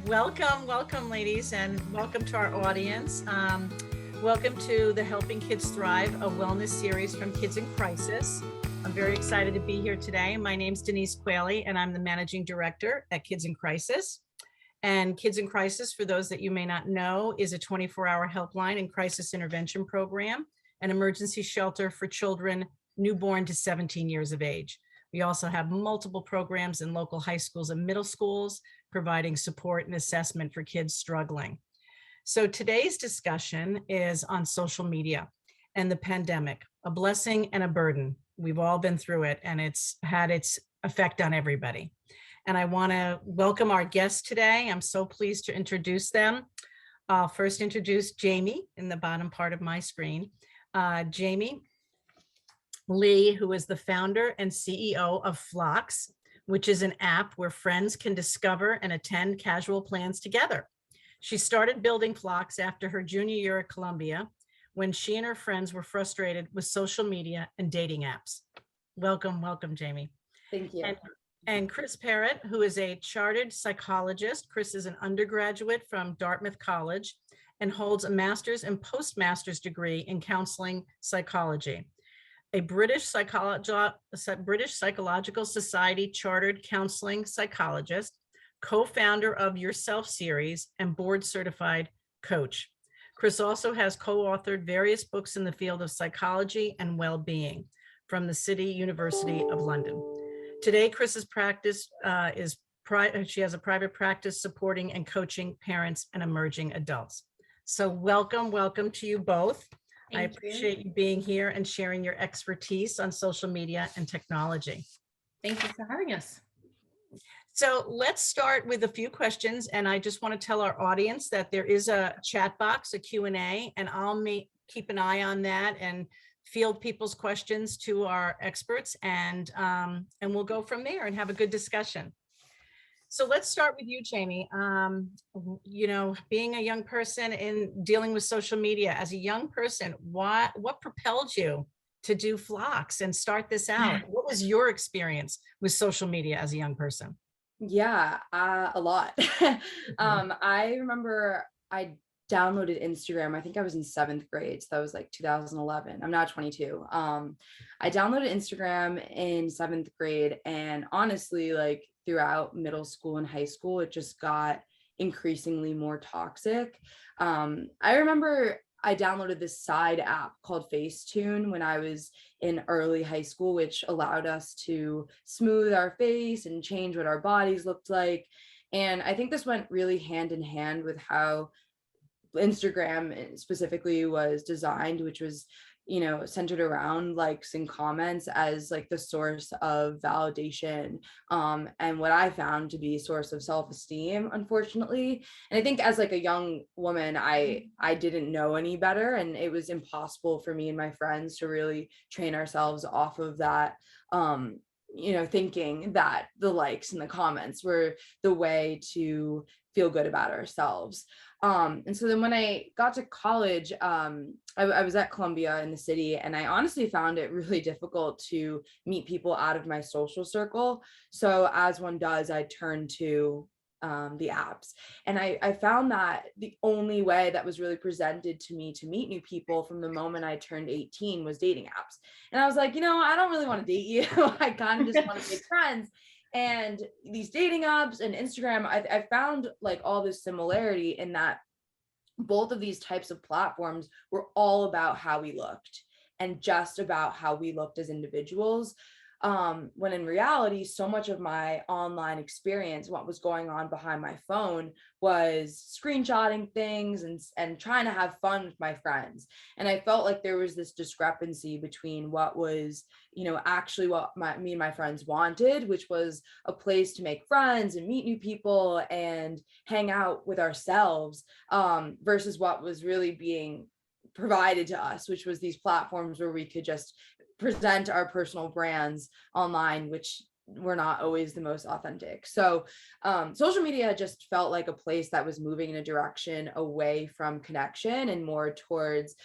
Welcome, ladies, and welcome to our audience. Welcome to the Helping Kids Thrive, a wellness series from Kids in Crisis. I'm very excited to be here today. My name's Denise Quayle, and I'm the Managing Director at Kids in Crisis. And Kids in Crisis, for those that you may not know, is a 24-hour helpline and crisis intervention program, an emergency shelter for children newborn to 17 years of age. We also have multiple programs in local high schools and middle schools, providing support and assessment for kids struggling. So today's discussion is on social media and the pandemic, a blessing and a burden. We've all been through it, and it's had its effect on everybody. And I want to welcome our guests today. I'm so pleased to introduce them. I'll first introduce Jamie in the bottom part of my screen. Jamie Lee, who is the founder and CEO of Flocks, which is an app where friends can discover and attend casual plans together. She started building Flocks after her junior year at Columbia, when she and her friends were frustrated with social media and dating apps. Welcome, Jamie. Thank you. And Chris Parrott, who is a chartered psychologist. Chris is an undergraduate from Dartmouth College and holds a master's and postmaster's degree in counseling psychology. A British Psychological Society chartered counseling psychologist, co-founder of Yourself series, and board certified coach. Chris also has co-authored various books in the field of psychology and well-being from the City University of London. Today, Chris's practice she has a private practice supporting and coaching parents and emerging adults. So welcome to you both. I appreciate you being here and sharing your expertise on social media and technology. Thank you for having us. So let's start with a few questions. And I just want to tell our audience that there is a chat box, a Q&A, and I'll keep an eye on that and field people's questions to our experts, and we'll go from there and have a good discussion. So let's start with you, Jamie. Being a young person and dealing with social media as a young person, what propelled you to do Flocks and start this out? What was your experience with social media as a young person? Yeah, a lot. I remember I downloaded Instagram. I think I was in 7th grade. So that was like 2011. I'm now 22. I downloaded Instagram in 7th grade, and honestly, like throughout middle school and high school, it just got increasingly more toxic. I remember I downloaded this side app called Facetune when I was in early high school, which allowed us to smooth our face and change what our bodies looked like. And I think this went really hand in hand with how Instagram specifically was designed, which was, centered around likes and comments as like the source of validation, and what I found to be a source of self-esteem, unfortunately. And I think as like a young woman, I didn't know any better, and it was impossible for me and my friends to really train ourselves off of that, thinking that the likes and the comments were the way to feel good about ourselves. And so then when I got to college, I was at Columbia in the city, and I honestly found it really difficult to meet people out of my social circle. So as one does, I turned to the apps. And I found that the only way that was really presented to me to meet new people from the moment I turned 18 was dating apps. And I was like, I don't really want to date you. I kind of just want to make friends. And these dating apps and Instagram, I found like all this similarity in that both of these types of platforms were all about how we looked and just about how we looked as individuals. When in reality, so much of my online experience, what was going on behind my phone, was screenshotting things and trying to have fun with my friends. And I felt like there was this discrepancy between what was, actually what me and my friends wanted, which was a place to make friends and meet new people and hang out with ourselves, versus what was really being provided to us, which was these platforms where we could just present our personal brands online, which we're not always the most authentic. So social media just felt like a place that was moving in a direction away from connection and more towards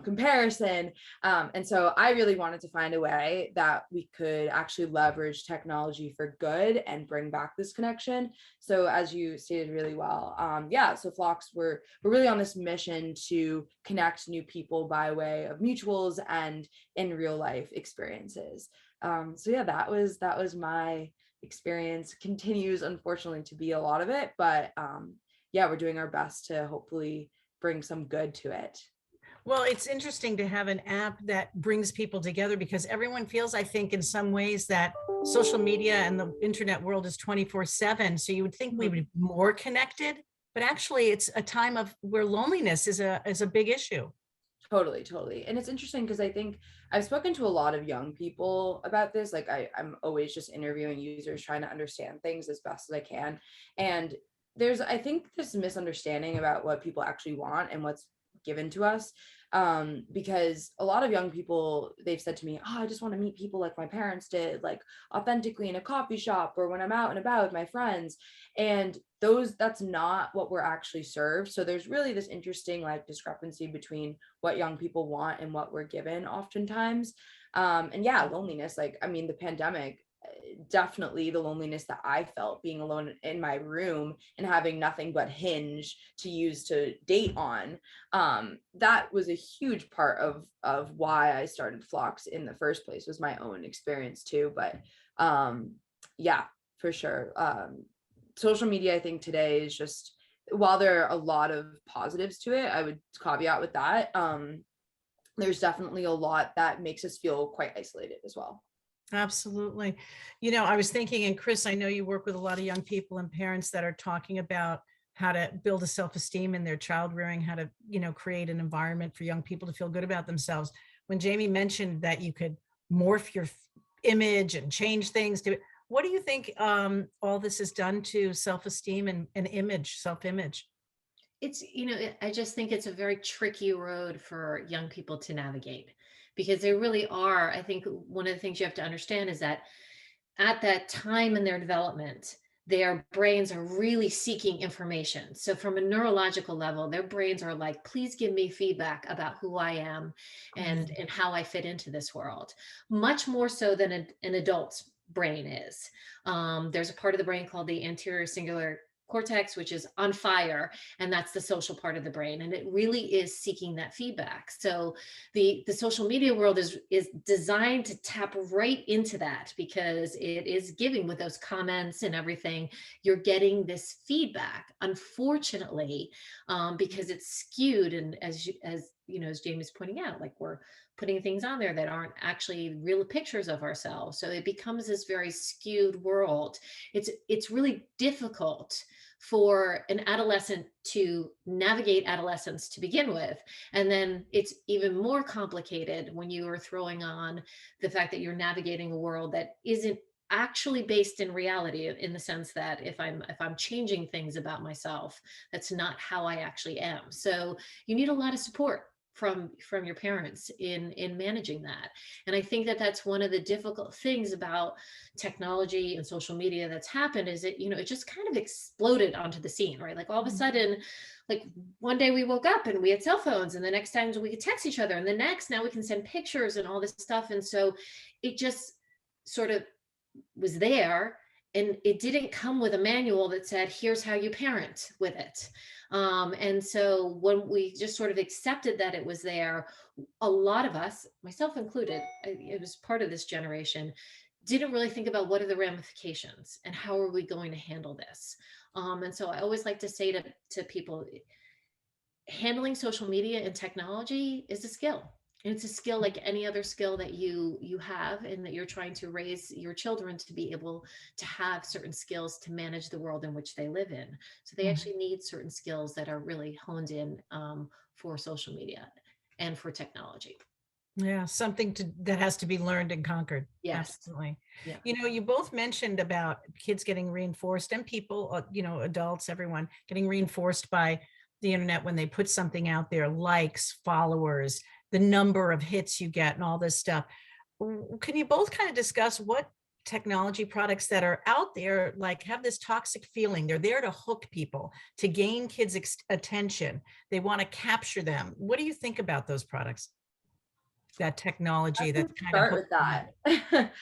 comparison. And so I really wanted to find a way that we could actually leverage technology for good and bring back this connection. So as you stated really well, so Flocks, we're really on this mission to connect new people by way of mutuals and in real life experiences. That was my experience. Continues unfortunately to be a lot of it, but we're doing our best to hopefully bring some good to it. Well, it's interesting to have an app that brings people together, because everyone feels, I think, in some ways that social media and the internet world is 24/7. So you would think we would be more connected, but actually it's a time of where loneliness is a big issue. Totally. And it's interesting because I think I've spoken to a lot of young people about this. Like I'm always just interviewing users, trying to understand things as best as I can. And I think this misunderstanding about what people actually want and what's given to us. Because a lot of young people, they've said to me, oh, I just want to meet people like my parents did, like authentically in a coffee shop or when I'm out and about with my friends. And that's not what we're actually served. So there's really this interesting like discrepancy between what young people want and what we're given oftentimes. Loneliness, like, I mean, the pandemic, definitely the loneliness that I felt being alone in my room and having nothing but Hinge to use to date on. That was a huge part of why I started Flocks in the first place, was my own experience too. But for sure. Social media, I think today is just, while there are a lot of positives to it, I would caveat with that. There's definitely a lot that makes us feel quite isolated as well. Absolutely. You know, I was thinking, and Chris, I know you work with a lot of young people and parents that are talking about how to build a self-esteem in their child rearing, how to, create an environment for young people to feel good about themselves. When Jamie mentioned that you could morph your image and change things to, what do you think all this has done to self-esteem and image, self-image? I just think it's a very tricky road for young people to navigate, because they really are. I think one of the things you have to understand is that at that time in their development, their brains are really seeking information. So from a neurological level, their brains are like, please give me feedback about who I am and how I fit into this world, much more so than an adult's brain is. There's a part of the brain called the anterior cingulate cortex, which is on fire, and that's the social part of the brain, and it really is seeking that feedback. So the social media world is designed to tap right into that, because it is giving, with those comments and everything, you're getting this feedback, unfortunately, because it's skewed. And as Jamie's pointing out, like, we're putting things on there that aren't actually real pictures of ourselves. So it becomes this very skewed world. It's really difficult for an adolescent to navigate adolescence to begin with. And then it's even more complicated when you are throwing on the fact that you're navigating a world that isn't actually based in reality, in the sense that if I'm changing things about myself, that's not how I actually am. So you need a lot of support from your parents in managing that. And I think that that's one of the difficult things about technology and social media that's happened, is it just kind of exploded onto the scene, right? Like all of a sudden, like one day we woke up and we had cell phones, and the next time we could text each other, and the next, now we can send pictures and all this stuff. And so it just sort of was there, and it didn't come with a manual that said, here's how you parent with it. And so when we just sort of accepted that it was there, a lot of us, myself included, it was part of this generation, didn't really think about what are the ramifications and how are we going to handle this. And so I always like to say to people, handling social media and technology is a skill. And it's a skill like any other skill that you have, and that you're trying to raise your children to be able to have certain skills to manage the world in which they live in. So they actually need certain skills that are really honed in for social media and for technology. Yeah, something that has to be learned and conquered. Yes. Absolutely. Yeah. You both mentioned about kids getting reinforced, and people, adults, everyone getting reinforced by the internet when they put something out there, likes, followers, the number of hits you get and all this stuff. Can you both kind of discuss what technology products that are out there like have this toxic feeling. They're there to hook people, to gain kids' attention. They want to capture them. What do you think about those products? That technology that's kind of Start with that.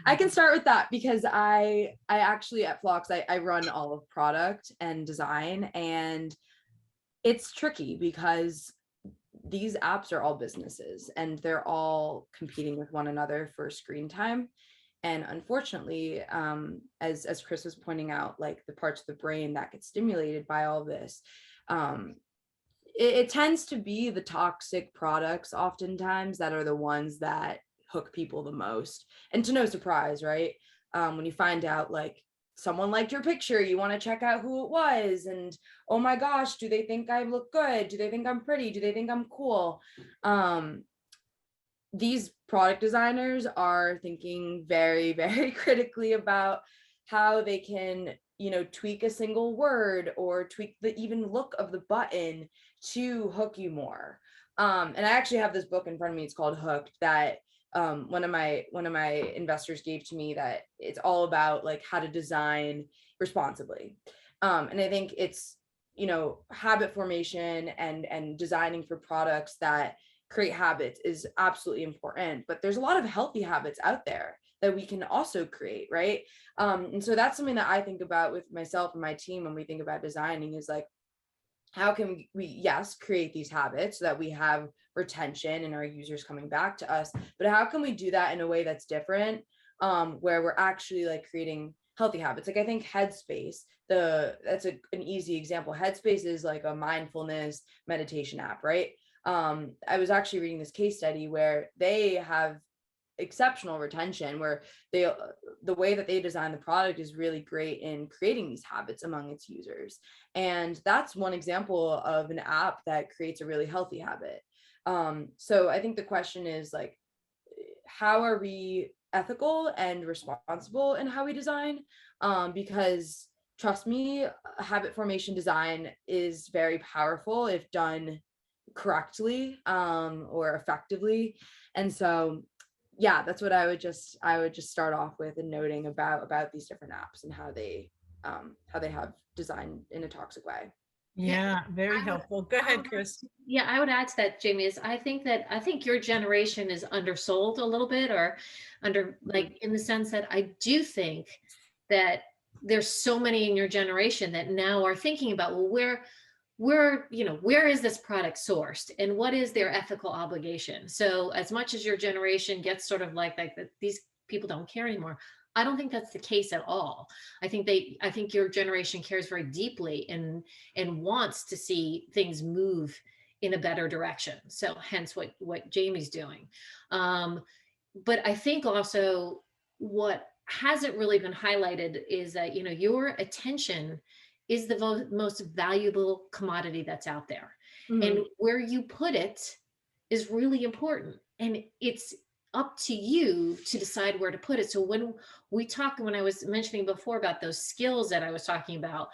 I can start with that because I actually at Phlox, I run all of product and design, and it's tricky because these apps are all businesses and they're all competing with one another for screen time. And unfortunately, as Chris was pointing out, like the parts of the brain that get stimulated by all this, it tends to be the toxic products oftentimes that are the ones that hook people the most. And to no surprise, right? When you find out like someone liked your picture, you want to check out who it was. And oh my gosh, do they think I look good? Do they think I'm pretty? Do they think I'm cool? These product designers are thinking very, very critically about how they can, tweak a single word or tweak the even look of the button to hook you more. And I actually have this book in front of me. It's called Hooked, that one of my investors gave to me, that it's all about like how to design responsibly. And I think it's, habit formation and designing for products that create habits is absolutely important, but there's a lot of healthy habits out there that we can also create, right? And so that's something that I think about with myself and my team when we think about designing, is like, how can we, yes, create these habits so that we have retention and our users coming back to us, but how can we do that in a way that's different, where we're actually like creating healthy habits? Like I think Headspace, that's an easy example. Headspace is like a mindfulness meditation app, right? I was actually reading this case study where they have exceptional retention, where the way that they design the product is really great in creating these habits among its users. And that's one example of an app that creates a really healthy habit. So I think the question is like, how are we ethical and responsible in how we design? Because trust me, habit formation design is very powerful if done correctly, or effectively. And so yeah, that's what I would just start off with, and noting about these different apps and how they have designed in a toxic way. Yeah, very helpful. Go ahead, Chris. Yeah, I would add to that, Jamie, is I think your generation is undersold a little bit, or like in the sense that I do think that there's so many in your generation that now are thinking about, well, where is this product sourced and what is their ethical obligation? So as much as your generation gets sort of like that, these people don't care anymore, I don't think that's the case at all. I think your generation cares very deeply and wants to see things move in a better direction. So hence what Jamie's doing. But I think also what hasn't really been highlighted is that, your attention is the most valuable commodity that's out there. Mm-hmm. And where you put it is really important. And it's up to you to decide where to put it. So when I was mentioning before about those skills that I was talking about,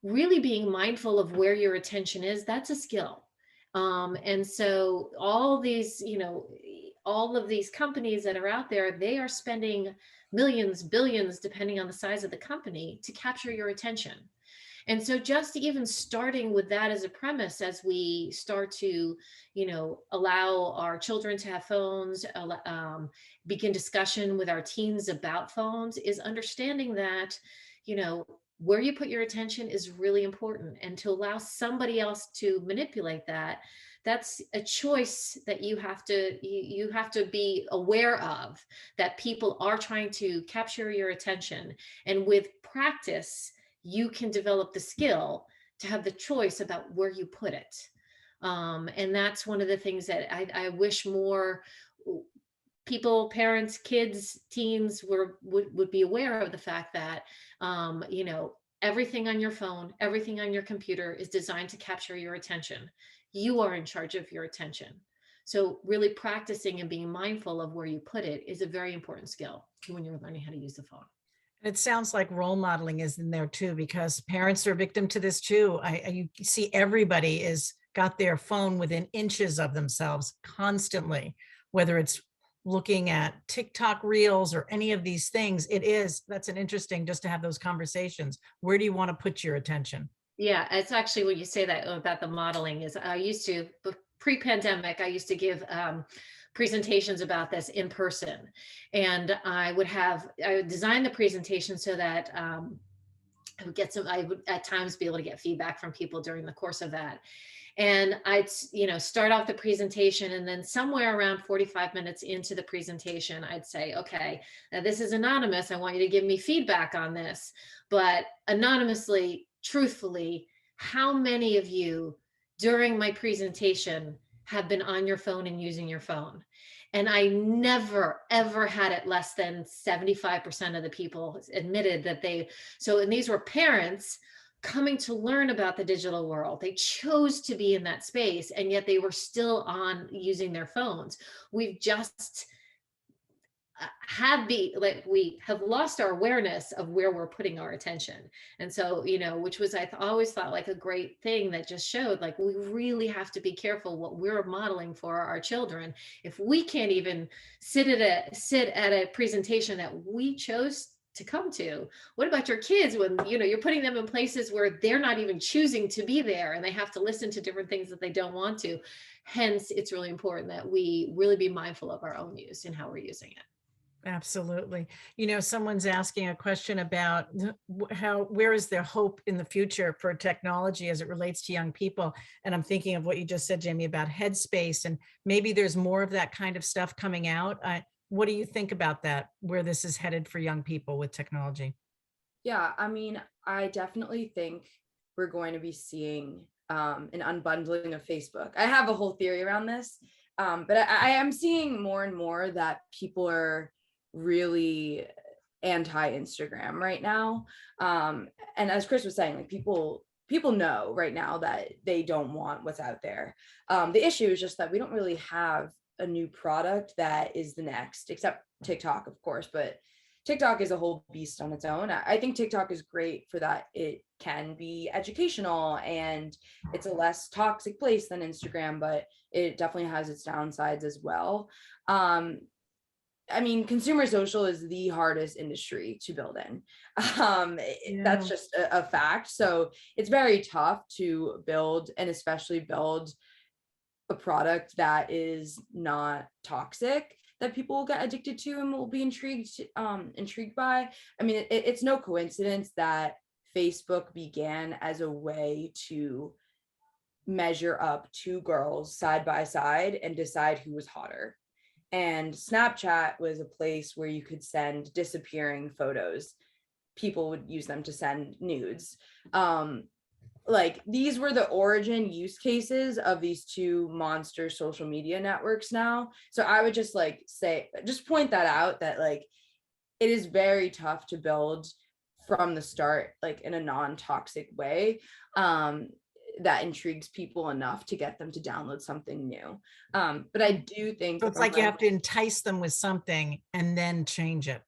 really being mindful of where your attention is, that's a skill. And so all of these companies that are out there, they are spending millions, billions, depending on the size of the company, to capture your attention. And so just even starting with that as a premise, as we start to, allow our children to have phones, begin discussion with our teens about phones, is understanding that, where you put your attention is really important. And to allow somebody else to manipulate that, that's a choice that you have to be aware of, that people are trying to capture your attention. And with practice, you can develop the skill to have the choice about where you put it. And that's one of the things that I wish more people, parents, kids, teens would be aware of, the fact that, everything on your phone, everything on your computer is designed to capture your attention. You are in charge of your attention. So really practicing and being mindful of where you put it is a very important skill when you're learning how to use the phone. It sounds like role modeling is in there too, because parents are victim to this too. You see everybody is got their phone within inches of themselves constantly, whether it's looking at TikTok reels or any of these things, that's an interesting just to have those conversations. Where do you want to put your attention? Yeah, it's actually when you say that about the modeling is I used to pre-pandemic, I used to give presentations about this in person, and I would design the presentation so that I would at times be able to get feedback from people during the course of that. And I'd, start off the presentation, and then somewhere around 45 minutes into the presentation, I'd say, okay, now this is anonymous. I want you to give me feedback on this, but anonymously, truthfully, how many of you during my presentation have been on your phone and using your phone? And I never, ever had it less than 75% of the people admitted that and these were parents coming to learn about the digital world. They chose to be in that space, and yet they were still on using their phones. We've just we have lost our awareness of where we're putting our attention. And so, which was, always thought like a great thing that just showed like we really have to be careful what we're modeling for our children. If we can't even sit at a presentation that we chose to come to, what about your kids when you're putting them in places where they're not even choosing to be there, and they have to listen to different things that they don't want to? Hence, it's really important that we really be mindful of our own use and how we're using it. Absolutely. Someone's asking a question about where is there hope in the future for technology as it relates to young people? And I'm thinking of what you just said, Jamie, about Headspace, and maybe there's more of that kind of stuff coming out. What do you think about that, where this is headed for young people with technology? Yeah, I mean, I definitely think we're going to be seeing an unbundling of Facebook. I have a whole theory around this, but I am seeing more and more that people are really anti-Instagram right now. And as Chris was saying, like people know right now that they don't want what's out there. The issue is just that we don't really have a new product that is the next, except TikTok, of course, but TikTok is a whole beast on its own. I think TikTok is great for that. It can be educational and it's a less toxic place than Instagram, but it definitely has its downsides as well. I mean, consumer social is the hardest industry to build in. That's just a fact. So it's very tough to build, and especially build a product that is not toxic, that people will get addicted to and will be intrigued by. I mean, it's no coincidence that Facebook began as a way to measure up two girls side by side and decide who was hotter. And Snapchat was a place where you could send disappearing photos. People would use them to send nudes. Like these were the origin use cases of these two monster social media networks now. So I would just point that out, that like it is very tough to build from the start, like in a non-toxic way. That intrigues people enough to get them to download something new. But I do think so it's like you have to entice them with something and then change it.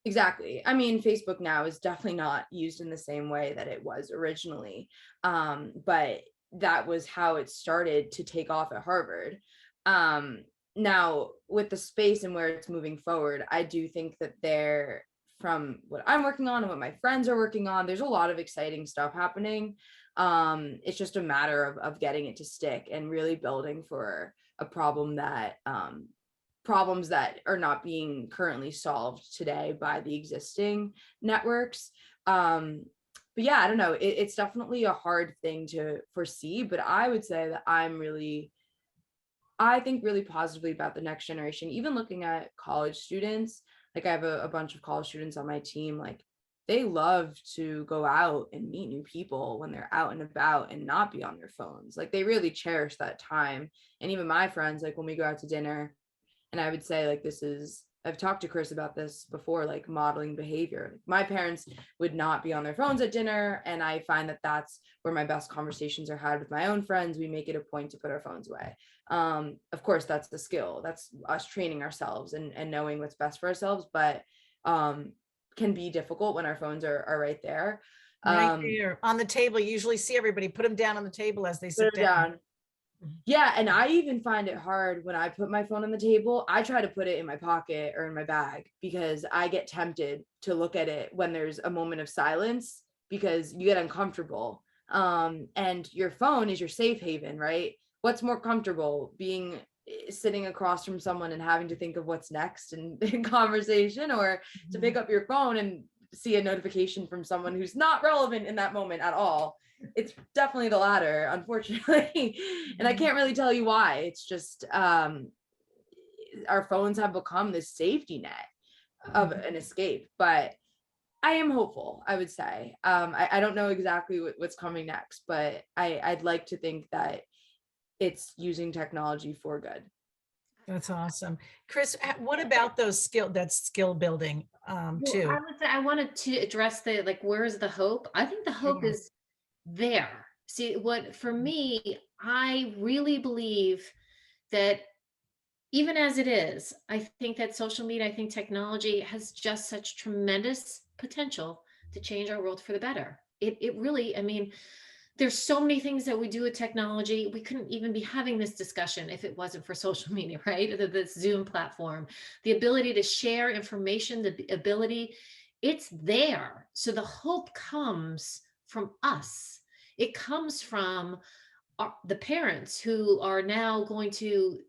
Exactly. I mean, Facebook now is definitely not used in the same way that it was originally. But that was how it started to take off at Harvard. Now, with the space and where it's moving forward, I do think that from what I'm working on and what my friends are working on, there's a lot of exciting stuff happening. It's just a matter of getting it to stick and really building for a problems that are not being currently solved today by the existing networks. But yeah, I don't know. It's definitely a hard thing to foresee, but I would say that I think really positively about the next generation. Even looking at college students, like I have a bunch of college students on my team, like they love to go out and meet new people when they're out and about and not be on their phones. Like they really cherish that time. And even my friends, like when we go out to dinner, and I would say like I've talked to Chris about this before, like modeling behavior. My parents would not be on their phones at dinner, and I find that that's where my best conversations are had with my own friends. We make it a point to put our phones away. Of course, that's the skill. That's us training ourselves and knowing what's best for ourselves, but can be difficult when our phones are right there. Right there on the table. You usually see everybody put them down on the table as they sit down. Yeah, and I even find it hard when I put my phone on the table. I try to put it in my pocket or in my bag because I get tempted to look at it when there's a moment of silence because you get uncomfortable. And your phone is your safe haven, right? What's more comfortable, being sitting across from someone and having to think of what's next in conversation, or to pick up your phone and see a notification from someone who's not relevant in that moment at all? It's definitely the latter, unfortunately. And I can't really tell you why. It's just our phones have become this safety net of an escape. But I am hopeful, I would say. I don't know exactly what's coming next, but I'd like to think that it's using technology for good. That's awesome. Chris, what about that skill building Well, too? I would say I wanted to address the like, where's the hope? I think the hope Sure. is there. See, what for me, I really believe that even as it is, I think that social media, I think technology has just such tremendous potential to change our world for the better. It really, I mean, there's so many things that we do with technology. We couldn't even be having this discussion if it wasn't for social media, right? The Zoom platform, the ability to share information, the ability, it's there. So the hope comes from us. It comes from the parents who are now going to,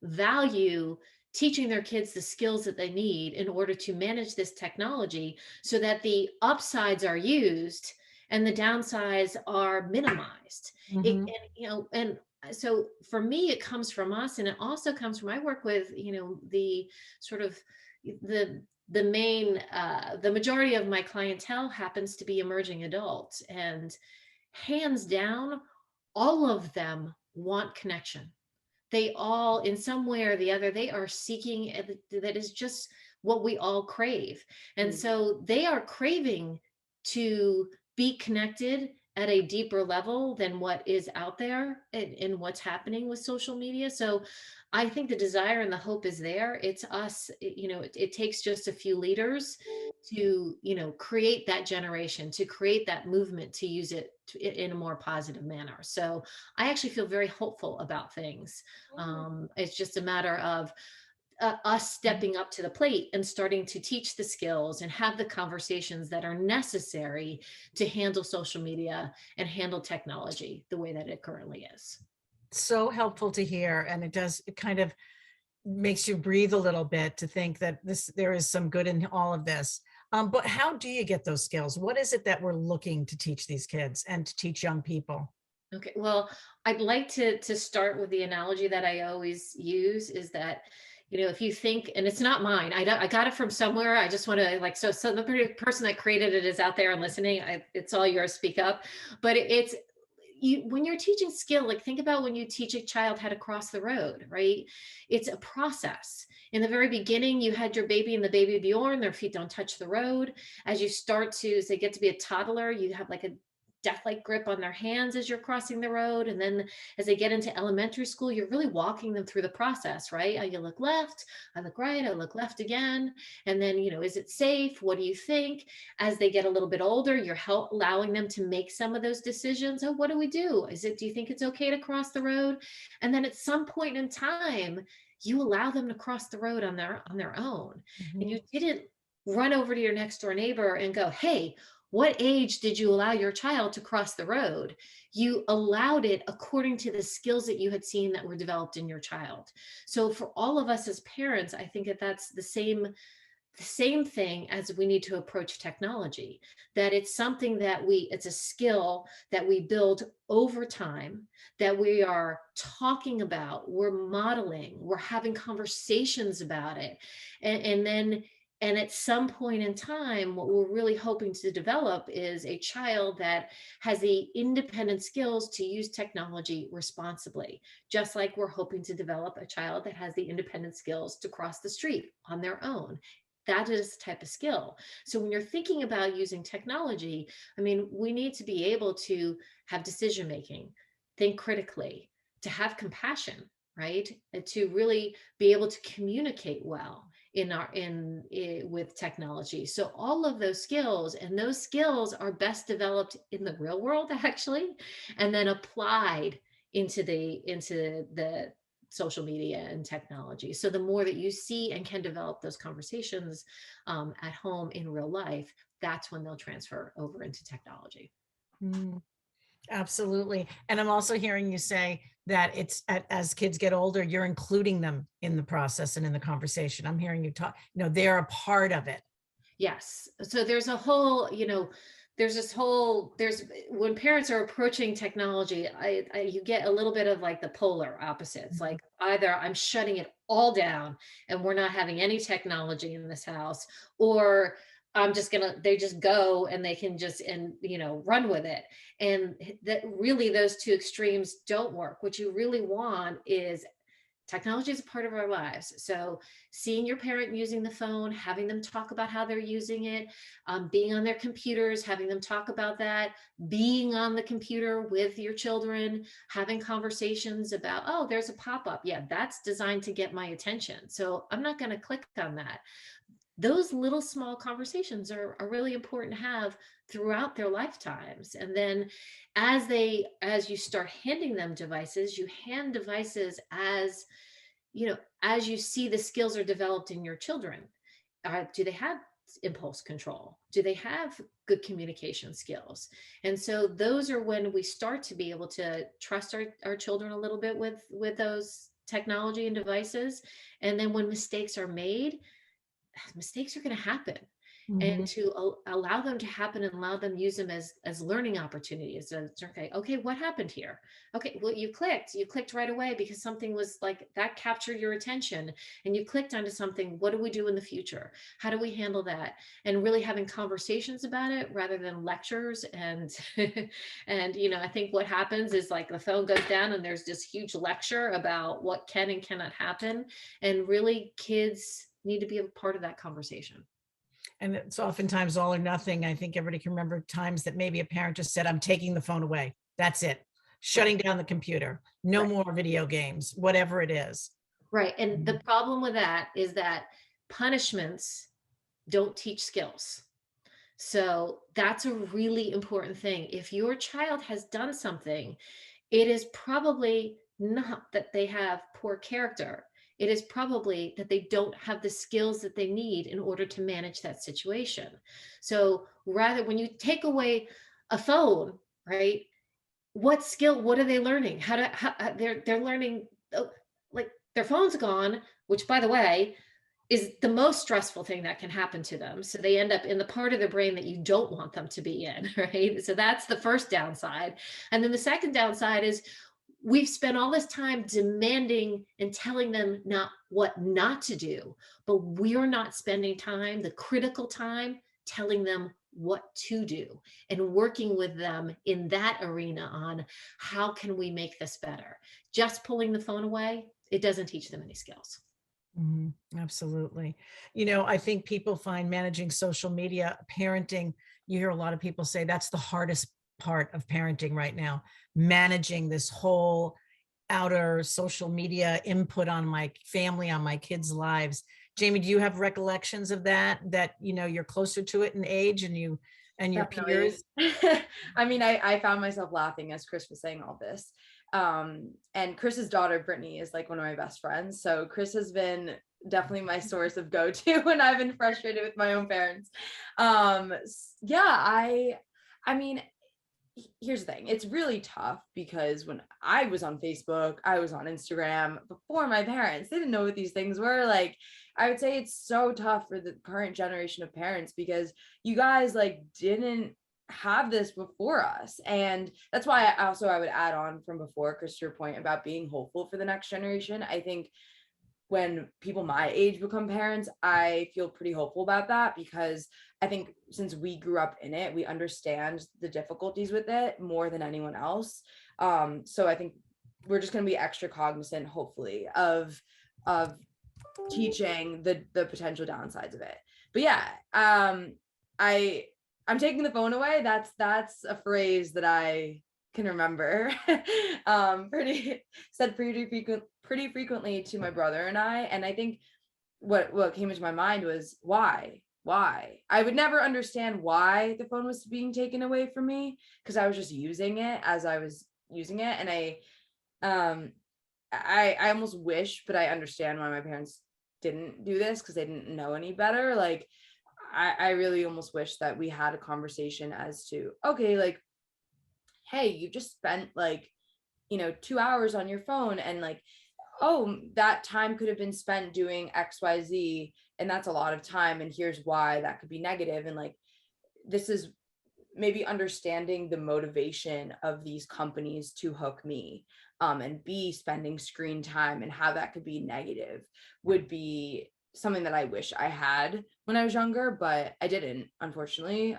value teaching their kids the skills that they need in order to manage this technology so that the upsides are used and the downsides are minimized. Mhm. And so for me, it comes from us, and it also comes from, I work with, the sort of the majority of my clientele happens to be emerging adults, and hands down, all of them want connection. They all, in some way or the other, they are seeking, that is just what we all crave. And Mm. so they are craving to be connected at a deeper level than what is out there and what's happening with social media. So I think the desire and the hope is there. It's us, it takes just a few leaders to, create that generation, to create that movement, to use it in a more positive manner. So I actually feel very hopeful about things. It's just a matter of us stepping up to the plate and starting to teach the skills and have the conversations that are necessary to handle social media and handle technology the way that it currently is. So helpful to hear, and it kind of makes you breathe a little bit to think that there is some good in all of this. But how do you get those skills? What is it that we're looking to teach these kids and to teach young people? Okay, well, I'd like to start with the analogy that I always use is that, if you think, and it's not mine, I got it from somewhere. I just want to like, so the person that created it is out there and listening. It's all yours. Speak up. But it's you when you're teaching skill, like think about when you teach a child how to cross the road, right? It's a process. In the very beginning, you had your baby and the baby Bjorn, their feet don't touch the road. As they get to be a toddler, you have like a death-like grip on their hands as you're crossing the road. And then as they get into elementary school, you're really walking them through the process, right? You look left, I look right, I look left again. And then, is it safe? What do you think? As they get a little bit older, you're allowing them to make some of those decisions. Oh, what do we do? Do you think it's okay to cross the road? And then at some point in time, you allow them to cross the road on their own. And Mhm. you didn't run over to your next door neighbor and go, hey, what age did you allow your child to cross the road? You allowed it according to the skills that you had seen that were developed in your child. So for all of us as parents, I think that that's the same thing as we need to approach technology, that it's something it's a skill that we build over time, that we are talking about, we're modeling, we're having conversations about it. And at some point in time, what we're really hoping to develop is a child that has the independent skills to use technology responsibly, just like we're hoping to develop a child that has the independent skills to cross the street on their own. That is the type of skill. So when you're thinking about using technology, I mean, we need to be able to have decision making, think critically, to have compassion, right? And to really be able to communicate well with technology. So all of those skills, and those skills are best developed in the real world actually, and then applied into the social media and technology. So the more that you see and can develop those conversations at home in real life, that's when they'll transfer over into technology. Mm, absolutely. And I'm also hearing you say that as kids get older, you're including them in the process and in the conversation. I'm hearing you talk, they're a part of it. Yes. So there's a whole, there's when parents are approaching technology, you get a little bit of like the polar opposites. Like either I'm shutting it all down and we're not having any technology in this house, or they just go and they can just, run with it. And that really, those two extremes don't work. What you really want is technology is a part of our lives. So seeing your parent using the phone, having them talk about how they're using it, being on their computers, having them talk about that, being on the computer with your children, having conversations about, oh, there's a pop-up. Yeah, that's designed to get my attention. So I'm not going to click on that. Those little small conversations are really important to have throughout their lifetimes. And then as you start handing them devices, you hand devices as you see the skills are developed in your children. Do they have impulse control? Do they have good communication skills? And so those are when we start to be able to trust our children a little bit with those technology and devices. And then when mistakes are made, mistakes are going to happen. And to allow them to happen and allow them to use them as learning opportunities. So, okay, what happened here? Okay, well, you clicked right away because something was like that captured your attention and you clicked onto something. What do we do in the future? How do we handle that? And really having conversations about it rather than lectures. And I think what happens is like the phone goes down and there's this huge lecture about what can and cannot happen. And really kids need to be a part of that conversation. And it's oftentimes all or nothing. I think everybody can remember times that maybe a parent just said, I'm taking the phone away. That's it. Shutting down the computer. No more video games, whatever it is. Right. And the problem with that is that punishments don't teach skills. So that's a really important thing. If your child has done something, it is probably not that they have poor character. It is probably that they don't have the skills that they need in order to manage that situation. So rather, when you take away a phone, right? What are they learning? They're learning, like their phone's gone, which by the way, is the most stressful thing that can happen to them. So they end up in the part of their brain that you don't want them to be in, right? So that's the first downside. And then the second downside is we've spent all this time demanding and telling them what not to do, but we're not spending time, the critical time, telling them what to do and working with them in that arena on how can we make this better. Just pulling the phone away, it doesn't teach them any skills. Absolutely. I think people find managing social media, parenting, you hear a lot of people say that's the hardest part of parenting right now, managing this whole outer social media input on my family, on my kids' lives. Jamie, do you have recollections of that you're closer to it in age and your Definitely. peers? I mean, I found myself laughing as Chris was saying all this. And Chris's daughter, Brittany, is like one of my best friends. So Chris has been definitely my source of go-to when I've been frustrated with my own parents. I mean, here's the thing. It's really tough because when I was on Facebook, I was on Instagram before my parents, they didn't know what these things were. Like, I would say it's so tough for the current generation of parents because you guys like didn't have this before us. And that's why I would add on from before, Chris, to your point about being hopeful for the next generation. I think when people my age become parents, I feel pretty hopeful about that because I think since we grew up in it, we understand the difficulties with it more than anyone else. So I think we're just going to be extra cognizant, hopefully, of teaching the potential downsides of it. But yeah, I'm taking the phone away. That's a phrase that I can remember pretty frequently to my brother and I think what came into my mind was why I would never understand why the phone was being taken away from me because I was just using it as I was using it, and I almost wish, but I understand why my parents didn't do this, because they didn't know any better. Like I really almost wish that we had a conversation as to, okay, like, hey, you just spent like, 2 hours on your phone, and like, oh, that time could have been spent doing XYZ, and that's a lot of time, and here's why that could be negative. And like, this is maybe understanding the motivation of these companies to hook me, and be spending screen time, and how that could be negative would be something that I wish I had when I was younger, but I didn't, unfortunately.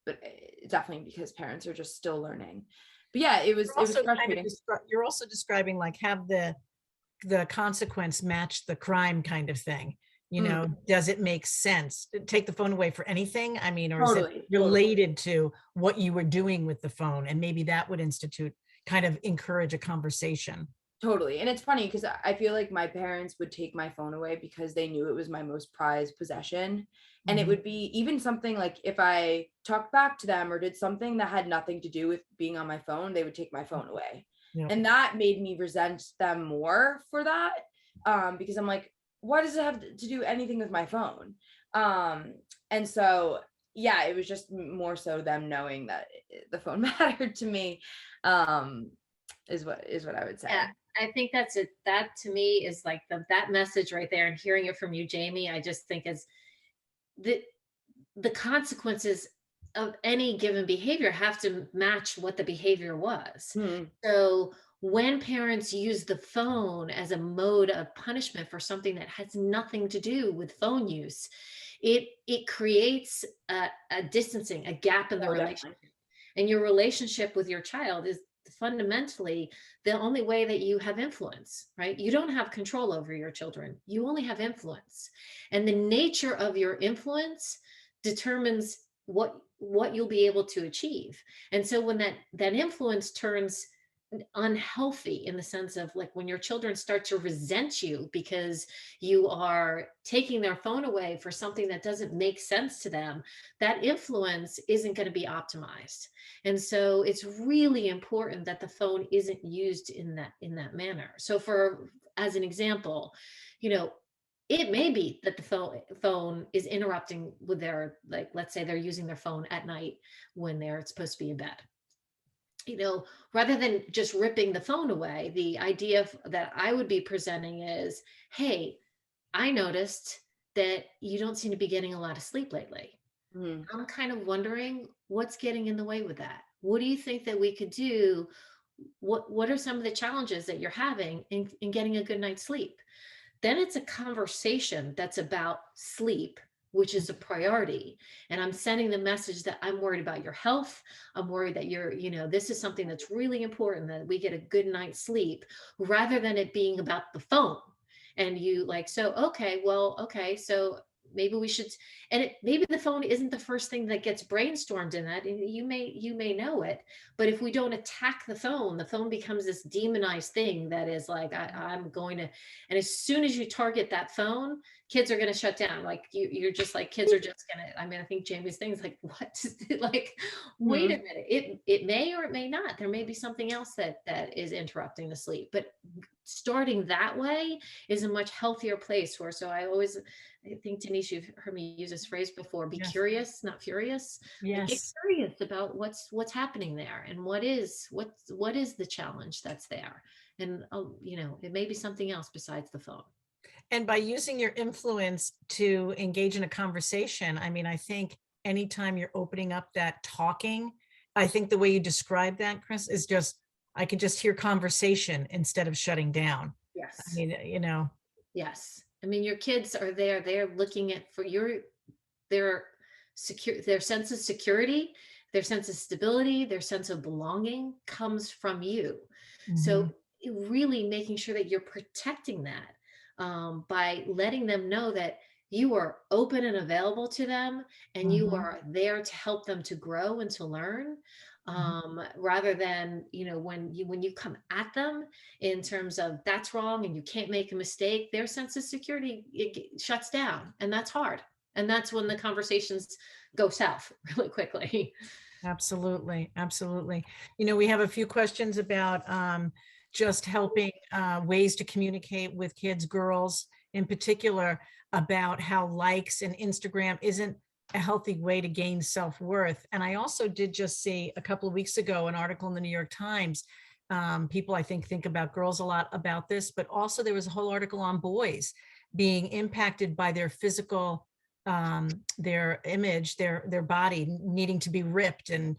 But definitely because parents are just still learning. But yeah, it was frustrating. You're also describing like have the consequence match the crime kind of thing. Does it make sense? Take the phone away for anything? I mean, or is it Totally. related to what you were doing with the phone? And maybe that would kind of encourage a conversation. Totally. And it's funny because I feel like my parents would take my phone away because they knew it was my most prized possession. And it would be even something like if I talked back to them or did something that had nothing to do with being on my phone, they would take my phone away. Yep. And that made me resent them more for that. Because I'm like, why does it have to do anything with my phone? And so, yeah, it was just more so them knowing that the phone mattered to me, is what I would say. Yeah, I think that's it. That to me is like that message right there, and hearing it from you, Jamie, I just think is the consequences of any given behavior have to match what the behavior was. So when parents use the phone as a mode of punishment for something that has nothing to do with phone use, it creates a distancing, a gap in the relationship. And your relationship with your child is fundamentally the only way that you have influence, right? You don't have control over your children. You only have influence. And the nature of your influence determines what you'll be able to achieve. And so when that influence turns unhealthy, in the sense of like when your children start to resent you because you are taking their phone away for something that doesn't make sense to them, that influence isn't going to be optimized. And so it's really important that the phone isn't used in that manner. So for as an example, it may be that the phone is interrupting with their, like, let's say they're using their phone at night when they're supposed to be in bed. Rather than just ripping the phone away, the idea that I would be presenting is, hey, I noticed that you don't seem to be getting a lot of sleep lately. I'm kind of wondering what's getting in the way with that. What do you think that we could do? What are some of the challenges that you're having in getting a good night's sleep? Then it's a conversation that's about sleep, which is a priority. And I'm sending the message that I'm worried about your health. I'm worried that this is something that's really important, that we get a good night's sleep, rather than it being about the phone. And you like, so, okay, so maybe we should, and maybe the phone isn't the first thing that gets brainstormed in that. And you may know it, but if we don't attack the phone becomes this demonized thing that is like, I'm going to, and as soon as you target that phone, kids are going to shut down. Like you're just like, kids are just going to, I mean, I think Jamie's thing is like, what? Like, wait a minute. It may, or it may not. There may be something else that is interrupting the sleep, but starting that way is a much healthier place where, so I think, Denise, you've heard me use this phrase before, be curious, not furious. Yes. Like, get curious about what's happening there, and what is the challenge that's there. And, it may be something else besides the phone. And by using your influence to engage in a conversation, I mean, I think anytime you're opening up that talking, I think the way you describe that, Chris, is just, I could just hear conversation instead of shutting down. Yes. I mean, Yes. I mean, your kids are there, they're looking at their sense of security, their sense of stability, their sense of belonging comes from you. So really making sure that you're protecting that, by letting them know that you are open and available to them, and you are there to help them to grow and to learn, rather than, when you come at them in terms of that's wrong and you can't make a mistake, their sense of security, it shuts down, and that's hard. And that's when the conversations go south really quickly. Absolutely. We have a few questions about just helping ways to communicate with kids, girls in particular, about how likes and Instagram isn't a healthy way to gain self-worth. And I also did just see a couple of weeks ago an article in the New York Times. People, I think about girls a lot about this, but also there was a whole article on boys being impacted by their physical, their image, their body needing to be ripped and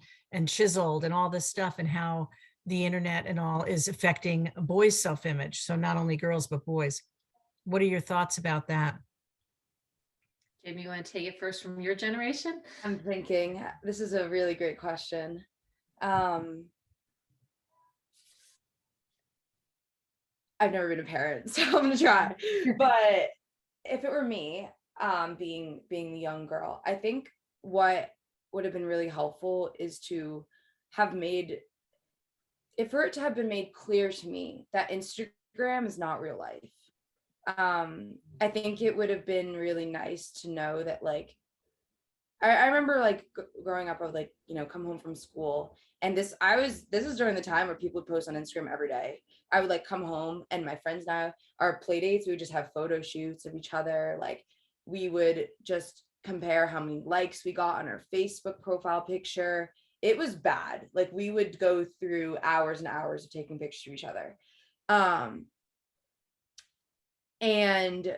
chiseled and all this stuff, and how the internet and all is affecting boys' self-image. So not only girls, but boys. What are your thoughts about that? Jamie, you want to take it first from your generation? I'm thinking this is a really great question. I've never been a parent, so I'm gonna try. But if it were me, being the young girl, I think what would have been really helpful is to have made, if for it to have been made clear to me that Instagram is not real life. I think it would have been really nice to know that, like, I remember like growing up, I would like, come home from school, and this is during the time where people would post on Instagram every day. I would like come home, and my friends now, our play dates, we would just have photo shoots of each other. Like, we would just compare how many likes we got on our Facebook profile picture. It was bad. Like, we would go through hours and hours of taking pictures of each other. And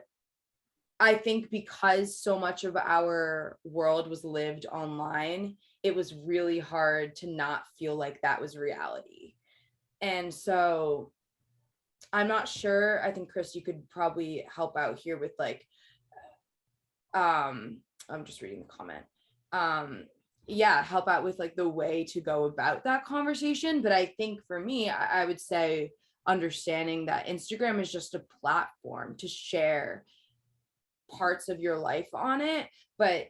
I think because so much of our world was lived online, it was really hard to not feel like that was reality. And so I'm not sure. I think, Chris, you could probably help out here with like, I'm just reading the comment. Yeah, help out with like the way to go about that conversation. But I think for me, I would say understanding that Instagram is just a platform to share parts of your life on it, but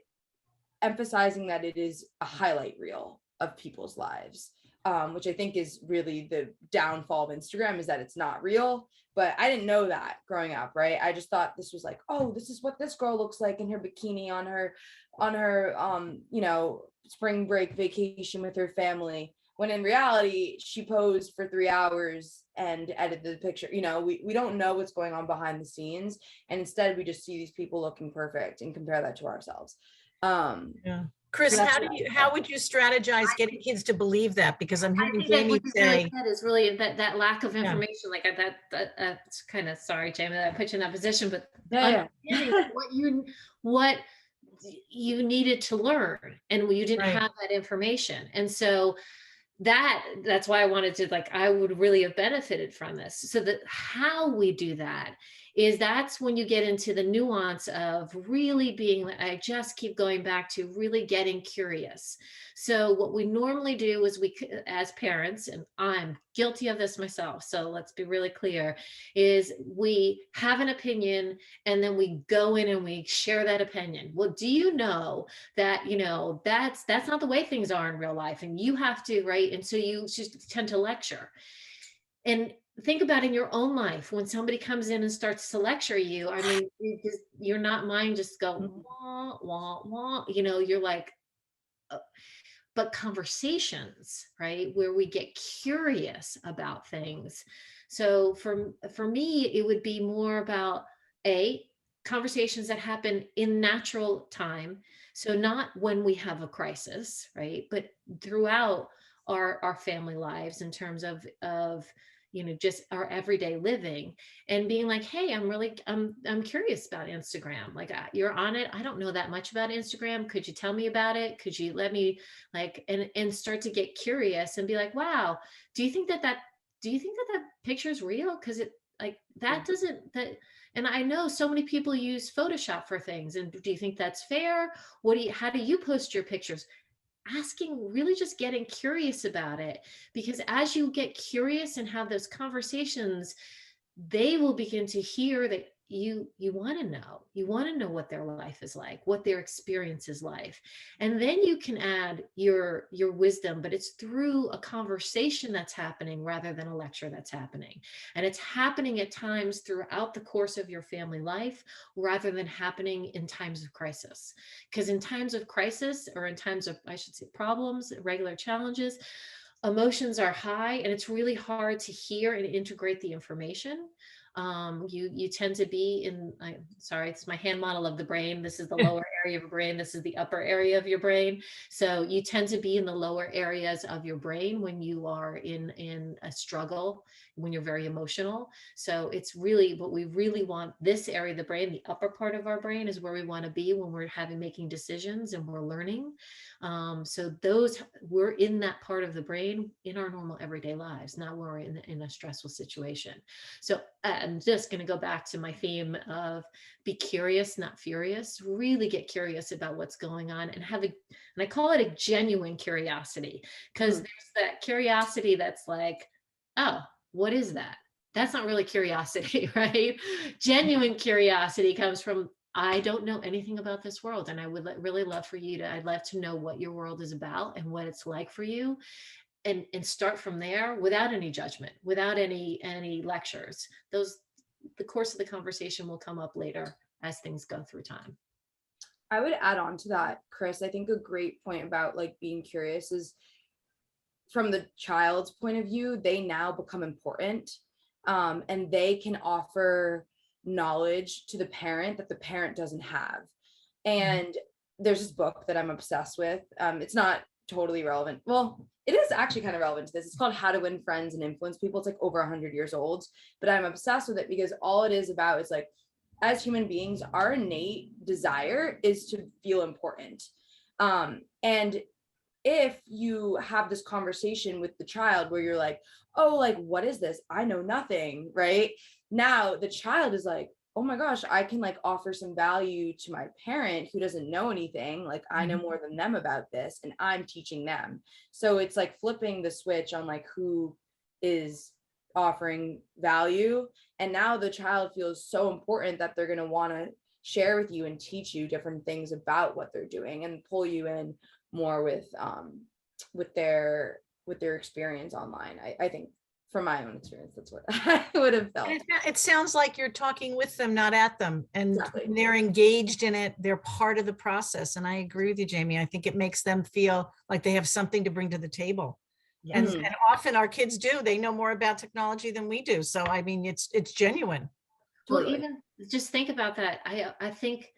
emphasizing that it is a highlight reel of people's lives, which I think is really the downfall of Instagram, is that it's not real. But I didn't know that growing up, right? I just thought this was like, oh, this is what this girl looks like in her bikini on her spring break vacation with her family, when in reality she posed for 3 hours and edited the picture. We don't know what's going on behind the scenes, and instead we just see these people looking perfect and compare that to ourselves. Yeah. Chris, So how would you strategize getting kids to believe that? Because I'm I hearing think that Jamie what you say, said is really that lack of yeah, information, like that's kind of, sorry, Jamie, that I put you in that position, but yeah. understanding what you needed to learn, and you didn't right. have that information. And so that's why I wanted to, like, I would really have benefited from this. So that how we do that is, that's when you get into the nuance of really being, I just keep going back to really getting curious. So what we normally do is, we, as parents, and I'm guilty of this myself, so let's be really clear, is we have an opinion, and then we go in and we share that opinion. Well, do you know that, that's not the way things are in real life, and you have to, right? And so you just tend to lecture. And think about in your own life, when somebody comes in and starts to lecture you, I mean, you're not, mind just go wah wah wah, you're like, but conversations, right, where we get curious about things. So for me, it would be more about conversations that happen in natural time. So not when we have a crisis, right, but throughout our family lives, in terms of just our everyday living, and being like, hey, I'm curious about Instagram. Like, you're on it. I don't know that much about Instagram. Could you tell me about it? Could you let me, like, and start to get curious and be like, wow, do you think that picture is real? Because it, like, that doesn't, that, and I know so many people use Photoshop for things, and do you think that's fair? How do you post your pictures? Asking, really just getting curious about it, because as you get curious and have those conversations, they will begin to hear that you want to know what their life is like, what their experience is like. And then you can add your wisdom, but it's through a conversation that's happening rather than a lecture that's happening. And it's happening at times throughout the course of your family life, rather than happening in times of crisis. Because in times of crisis, or in times of, I should say, problems, regular challenges, emotions are high and it's really hard to hear and integrate the information. You tend to be in, sorry, it's my hand model of the brain. This is the lower area of your brain. This is the upper area of your brain. So you tend to be in the lower areas of your brain when you are in a struggle, when you're very emotional. So it's really what we really want. This area of the brain, the upper part of our brain, is where we want to be when we're making decisions and we're learning. So we're in that part of the brain in our normal everyday lives, not when we're in a stressful situation. So I'm just going to go back to my theme of be curious, not furious. Really get curious about what's going on and and I call it a genuine curiosity, because there's that curiosity that's like, oh, what is that? That's not really curiosity, right? Genuine curiosity comes from, I don't know anything about this world, and I would really love for you I'd love to know what your world is about and what it's like for you, and start from there without any judgment, without any lectures. The course of the conversation will come up later as things go through time. I would add on to that, Chris. I think a great point about like being curious is from the child's point of view, they now become important, and they can offer knowledge to the parent that the parent doesn't have. And there's this book that I'm obsessed with. It's not totally relevant. Well, it is actually kind of relevant to this. It's called How to Win Friends and Influence People. It's like over 100 years old, but I'm obsessed with it because all it is about is like, as human beings, our innate desire is to feel important. And if you have this conversation with the child where you're like, oh, like, what is this? I know nothing, right? Now the child is like, oh my gosh, I can like offer some value to my parent who doesn't know anything. Like I know more than them about this and I'm teaching them. So it's like flipping the switch on like who is offering value. And now the child feels so important that they're going to want to share with you and teach you different things about what they're doing and pull you in more with their experience online. I think from my own experience, that's what I would have felt. It sounds like you're talking with them, not at them, and Exactly. they're engaged in it. They're part of the process. And I agree with you, Jamie. I think it makes them feel like they have something to bring to the table. Yes. And often our kids do. They know more about technology than we do. So, I mean, it's genuine. Well, even just think about that. I think,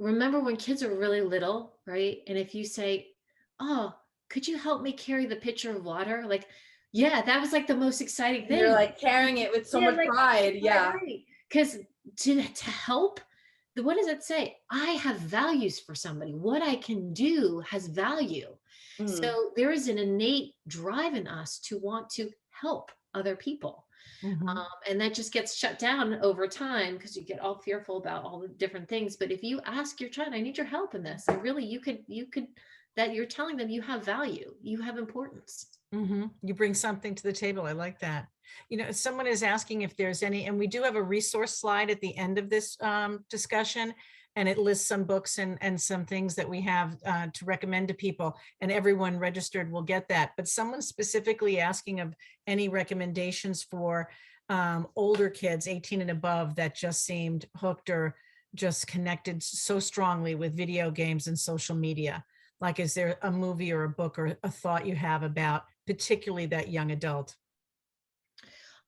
remember when kids are really little, right? And if you say, oh, could you help me carry the pitcher of water? Like, yeah, that was like the most exciting thing. You're like carrying it with so much pride. Yeah. Because to help, what does it say? I have values for somebody. What I can do has value. So there is an innate drive in us to want to help other people. And that just gets shut down over time because you get all fearful about all the different things. But if you ask your child, I need your help in this, and really you could, that you're telling them you have value, you have importance. You bring something to the table. I like that. You know, someone is asking if there's any, and we do have a resource slide at the end of this discussion, and it lists some books and some things that we have to recommend to people, and everyone registered will get that. But someone's specifically asking of any recommendations for older kids, 18 and above, that just seemed hooked or just connected so strongly with video games and social media. Like, is there a movie or a book or a thought you have about particularly that young adult?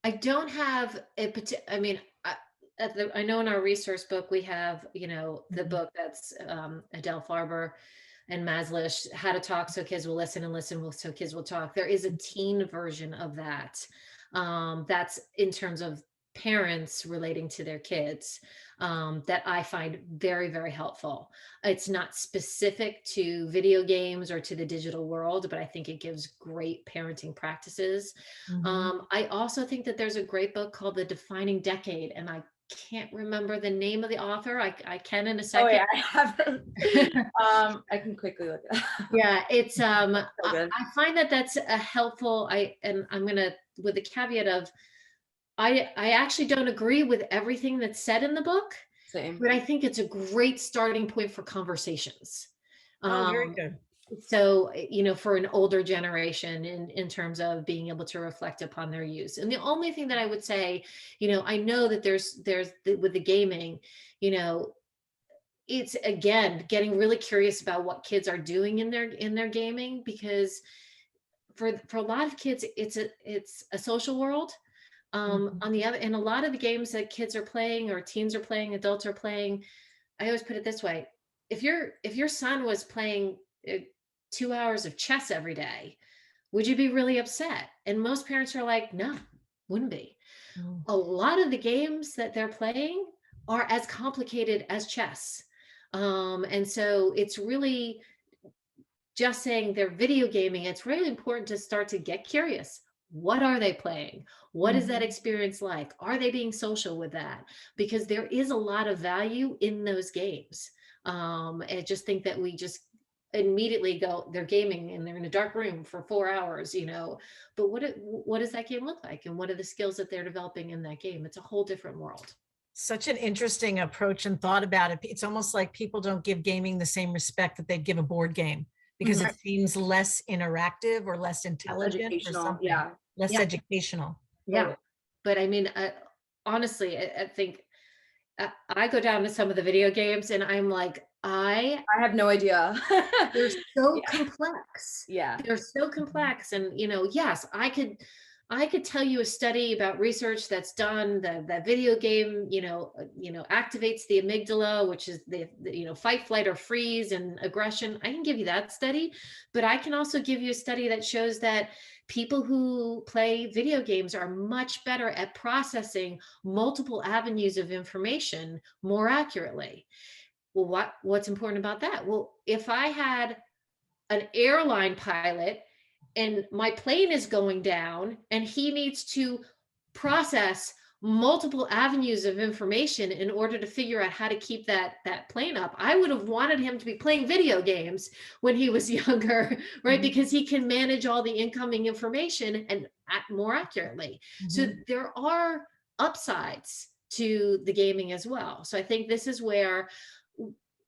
I don't have I mean, I know in our resource book, we have, the book that's Adele Farber and Maslish, How to Talk So Kids Will Listen and Listen So Kids Will Talk. There is a teen version of that. That's in terms of parents relating to their kids, that I find very, very helpful. It's not specific to video games or to the digital world, but I think it gives great parenting practices. I also think that there's a great book called The Defining Decade, and I can't remember the name of the author. I can in a second. Oh yeah, I have I can quickly look it up. Yeah, it's So good. I find that that's a helpful, and I'm gonna, with the caveat of, I actually don't agree with everything that's said in the book, Same. but I think it's a great starting point for conversations. Oh, very good. So, for an older generation in terms of being able to reflect upon their use. And the only thing that I would say, I know that there's with the gaming, it's again getting really curious about what kids are doing in their gaming, because for a lot of kids, it's a social world. On the other, and a lot of the games that kids are playing or teens are playing, adults are playing, I always put it this way: if your son was playing 2 hours of chess every day, would you be really upset? And most parents are like, no, wouldn't be. Mm. A lot of the games that they're playing are as complicated as chess. And so it's really just saying they're video gaming. It's really important to start to get curious. What are they playing? What is that Mhm. experience like? Are they being social with that? Because there is a lot of value in those games. And I just think that we just immediately go, they're gaming and they're in a dark room for 4 hours, but what does that game look like? And what are the skills that they're developing in that game? It's a whole different world. Such an interesting approach and thought about it. It's almost like people don't give gaming the same respect that they'd give a board game because Mhm. it seems less interactive or less Less intelligent or educational. something, Yeah. less Yeah. educational. Yeah. But I mean, honestly, I think I go down to some of the video games and I'm like, I have no idea. they're so Yeah. complex. Yeah. They're so complex. And, yes, I could tell you a study about research that's done that video game, activates the amygdala, which is the fight, flight, or freeze and aggression. I can give you that study, but I can also give you a study that shows that people who play video games are much better at processing multiple avenues of information more accurately. Well, what's important about that? Well, if I had an airline pilot and my plane is going down and he needs to process multiple avenues of information in order to figure out how to keep that plane up, I would have wanted him to be playing video games when he was younger, right? Mhm. Because he can manage all the incoming information and more accurately. So Mhm. there are upsides to the gaming as well. So I think this is where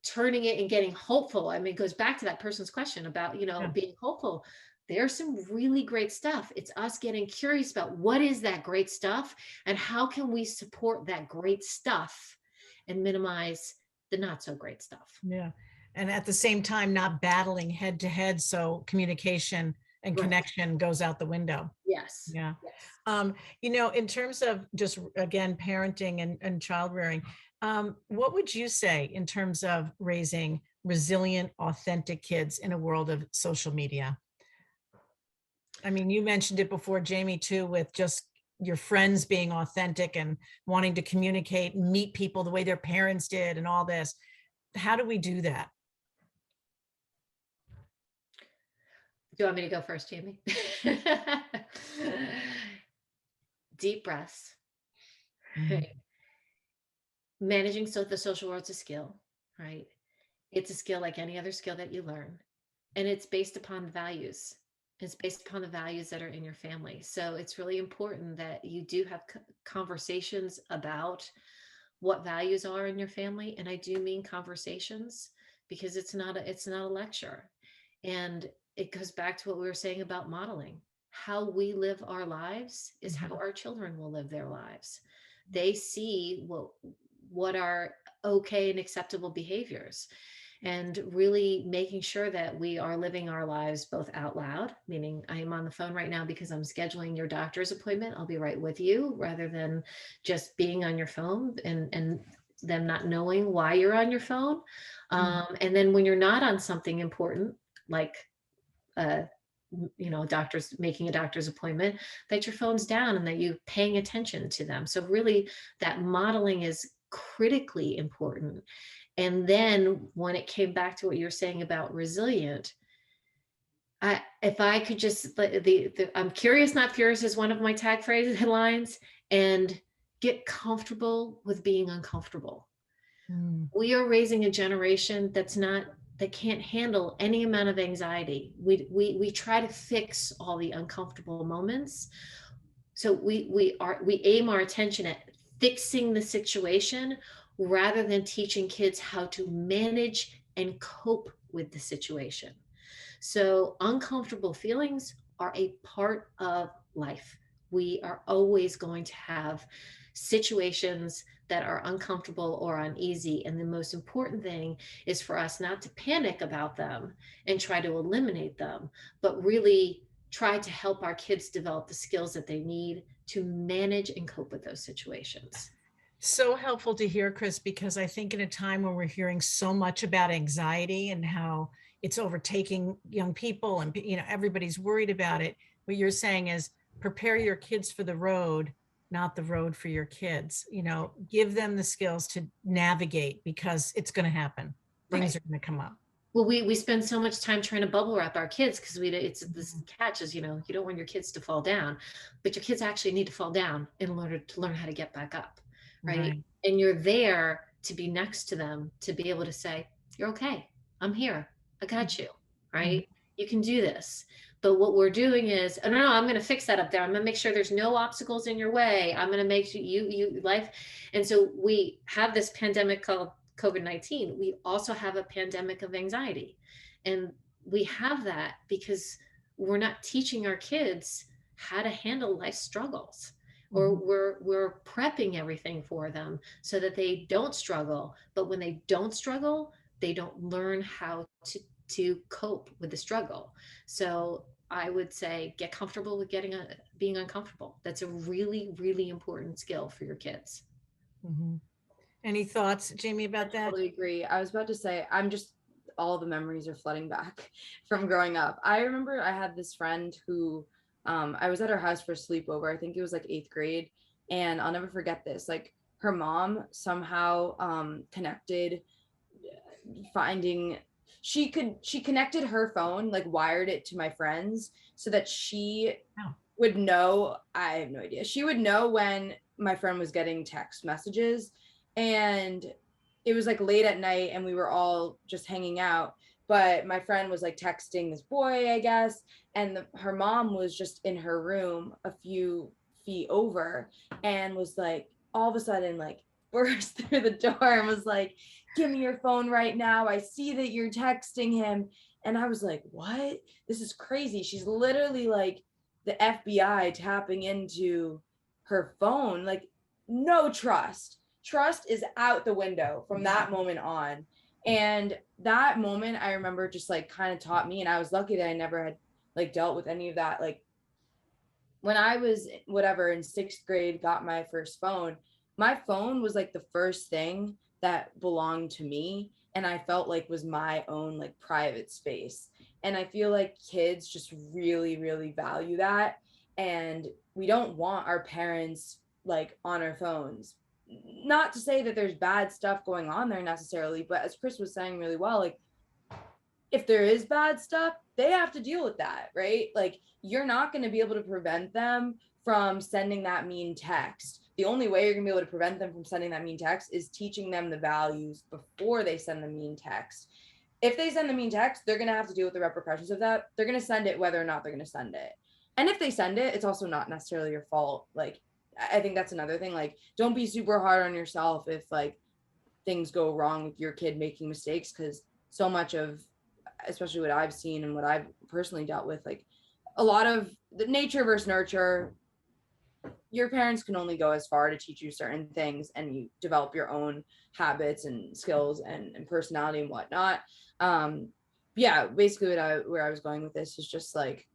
turning it and getting hopeful, I mean, it goes back to that person's question about, Yeah. being hopeful. There's some really great stuff. It's us getting curious about what is that great stuff and how can we support that great stuff and minimize the not so great stuff. Yeah. And at the same time, not battling head to head. So communication and Right. connection goes out the window. Yes. Yeah. Yes. In terms of just again, parenting and child rearing, what would you say in terms of raising resilient, authentic kids in a world of social media? I mean, you mentioned it before, Jamie, too, with just your friends being authentic and wanting to communicate and meet people the way their parents did and all this. How do we do that? Do you want me to go first, Jamie? Deep breaths. Mhm. Managing the social world's a skill, right? It's a skill like any other skill that you learn, and it's based upon values. It's based upon the values that are in your family. So it's really important that you do have conversations about what values are in your family, and I do mean conversations because it's not a lecture. And it goes back to what we were saying about modeling. How we live our lives is how Mhm. our children will live their lives. They see what are okay and acceptable behaviors, and really making sure that we are living our lives both out loud, meaning I am on the phone right now because I'm scheduling your doctor's appointment. I'll be right with you, rather than just being on your phone and them not knowing why you're on your phone. And then when you're not on something important, like uh, doctors making a doctor's appointment, that your phone's down and that you're paying attention to them. So really, that modeling is critically important. And then when it came back to what you're saying about resilient, if I could just I'm curious, not furious is one of my tag phrases headlines, and get comfortable with being uncomfortable. Mm. We are raising a generation that can't handle any amount of anxiety. We try to fix all the uncomfortable moments. So we aim our attention at fixing the situation rather than teaching kids how to manage and cope with the situation. So uncomfortable feelings are a part of life. We are always going to have situations that are uncomfortable or uneasy. And the most important thing is for us not to panic about them and try to eliminate them, but really try to help our kids develop the skills that they need to manage and cope with those situations. So helpful to hear, Chris, because I think in a time when we're hearing so much about anxiety and how it's overtaking young people and everybody's worried about it, what you're saying is prepare your kids for the road, not the road for your kids. Give them the skills to navigate because it's going to happen. Things Right. are going to come up. Well, we spend so much time trying to bubble wrap our kids because it's this catch is, you don't want your kids to fall down, but your kids actually need to fall down in order to learn how to get back up. Right. And you're there to be next to them, to be able to say, you're okay. I'm here. I got you. Right. You can do this. But what we're doing is, oh, no, I'm going to fix that up there. I'm going to make sure there's no obstacles in your way. I'm going to make you life. And so we have this pandemic called COVID-19. We also have a pandemic of anxiety. And we have that because we're not teaching our kids how to handle life struggles, or we're prepping everything for them so that they don't struggle. But when they don't struggle, they don't learn how to cope with the struggle. So I would say get comfortable with being uncomfortable. That's a really, really important skill for your kids. Any thoughts, Jamie, about that? I totally agree. I was about to say, all the memories are flooding back from growing up. I remember I had this friend who, I was at her house for a sleepover. I think it was like 8th grade. And I'll never forget this. Like her mom somehow connected, she connected her phone, like wired it to my friends so that she would know. I have no idea. She would know when my friend was getting text messages. And it was like late at night and we were all just hanging out, but my friend was like texting this boy, I guess, and her mom was just in her room a few feet over and was like all of a sudden like burst through the door and was like, give me your phone right now, I see that you're texting him. And I was like, what? This is crazy. She's literally like the FBI tapping into her phone. Like, no trust is out the window from that moment on. And that moment I remember just like kind of taught me, and I was lucky that I never had like dealt with any of that. Like when I was whatever in 6th grade, got my first phone, my phone was like the first thing that belonged to me and I felt like was my own like private space. And I feel like kids just really, really value that. And we don't want our parents like on our phones. Not to say that there's bad stuff going on there necessarily, but as Chris was saying really well, like if there is bad stuff, they have to deal with that, right? Like you're not going to be able to prevent them from sending that mean text. The only way you're going to be able to prevent them from sending that mean text is teaching them the values before they send the mean text. If they send the mean text, they're going to have to deal with the repercussions of that. They're going to send it whether or not they're going to send it. And if they send it, it's also not necessarily your fault. Like, I think that's another thing. Like, don't be super hard on yourself if like things go wrong with your kid making mistakes, because so much of, especially what I've seen and what I've personally dealt with, like a lot of the nature versus nurture, your parents can only go as far to teach you certain things, and you develop your own habits and skills and personality and whatnot. Yeah, basically where I was going with this is just like,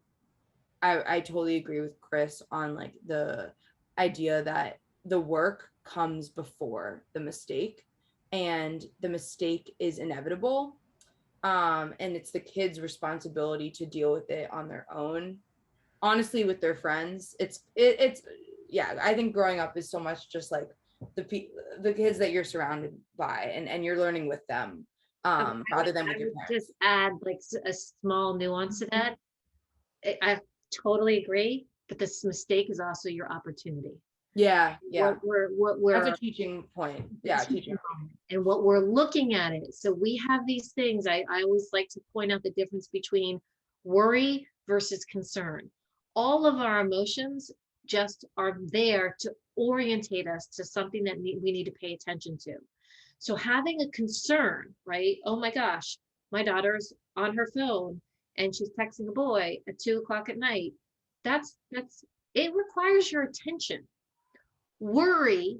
I totally agree with Chris on like the idea that the work comes before the mistake, and the mistake is inevitable. And it's the kids' responsibility to deal with it on their own. Honestly, with their friends, it's yeah, I think growing up is so much just like the kids that you're surrounded by, and you're learning with them, rather than with your parents. Just add like a small nuance to that. I totally agree, but this mistake is also your opportunity. Yeah. What we're That's a teaching point. Yeah, teaching. And what we're looking at it. So we have these things. I always like to point out the difference between worry versus concern. All of our emotions just are there to orientate us to something that we need to pay attention to. So having a concern, right? Oh my gosh, my daughter's on her phone and she's texting a boy at 2:00 at night. That's it requires your attention. Worry